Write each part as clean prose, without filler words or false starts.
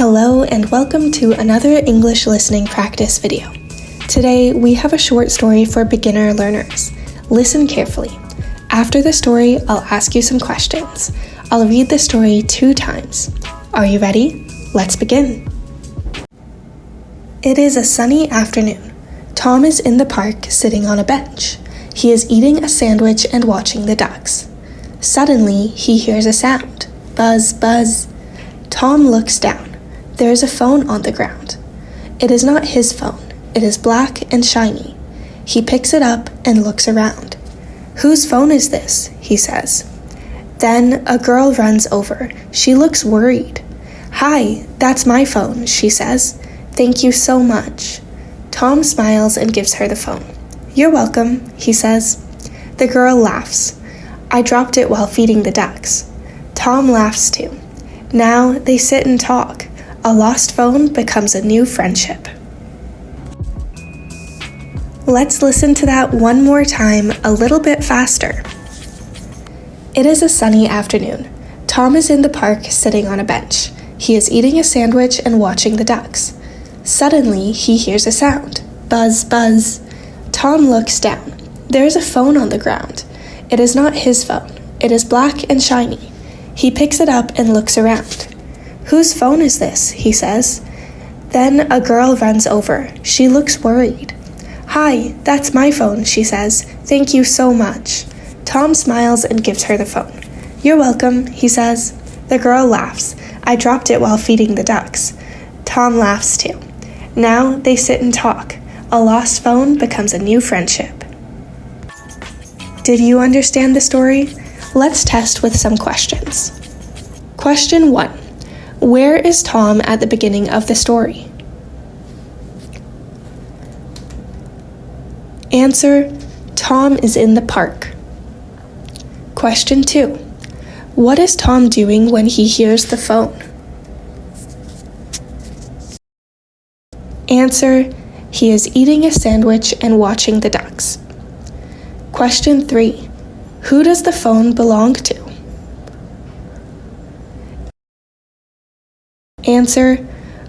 Hello and welcome to another English listening practice video. Today we have a short story for beginner learners. Listen carefully. After the story, I'll ask you some questions. I'll read the story 2 times. Are you ready? Let's begin. It is a sunny afternoon. Tom is in the park sitting on a bench. He is eating a sandwich and watching the ducks. Suddenly, he hears a sound. Buzz, buzz. Tom looks down. There is a phone on the ground. It is not his phone. It is black and shiny. He picks it up and looks around. "Whose phone is this?" he says. Then a girl runs over. She looks worried. "Hi, that's my phone," she says. "Thank you so much." Tom smiles and gives her the phone. "You're welcome," he says. The girl laughs. "I dropped it while feeding the ducks." Tom laughs too. Now they sit and talk. A lost phone becomes a new friendship. Let's listen to that one more time, a little bit faster. It is a sunny afternoon. Tom is in the park sitting on a bench. He is eating a sandwich and watching the ducks. Suddenly, he hears a sound. Buzz, buzz. Tom looks down. There is a phone on the ground. It is not his phone. It is black and shiny. He picks it up and looks around. "Whose phone is this?" he says. Then a girl runs over. She looks worried. "Hi, that's my phone," she says. "Thank you so much." Tom smiles and gives her the phone. "You're welcome," he says. The girl laughs. "I dropped it while feeding the ducks." Tom laughs too. Now they sit and talk. A lost phone becomes a new friendship. Did you understand the story? Let's test with some questions. Question 1. Where is Tom at the beginning of the story? Answer: Tom is in the park. Question 2. What is Tom doing when he hears the phone? Answer: he is eating a sandwich and watching the ducks. Question 3. Who does the phone belong to? Answer: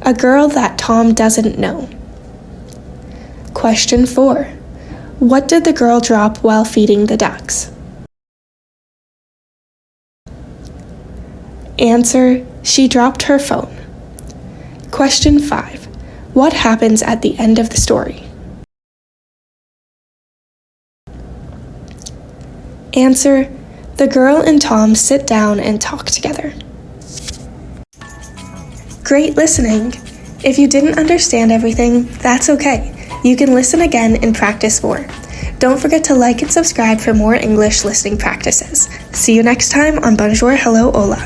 a girl that Tom doesn't know. Question 4. What did the girl drop while feeding the ducks? Answer: she dropped her phone. Question 5. What happens at the end of the story? Answer: the girl and Tom sit down and talk together. Great listening! If you didn't understand everything, that's okay. You can listen again and practice more. Don't forget to like and subscribe for more English listening practices. See you next time on Bonjour, Hello, Hola.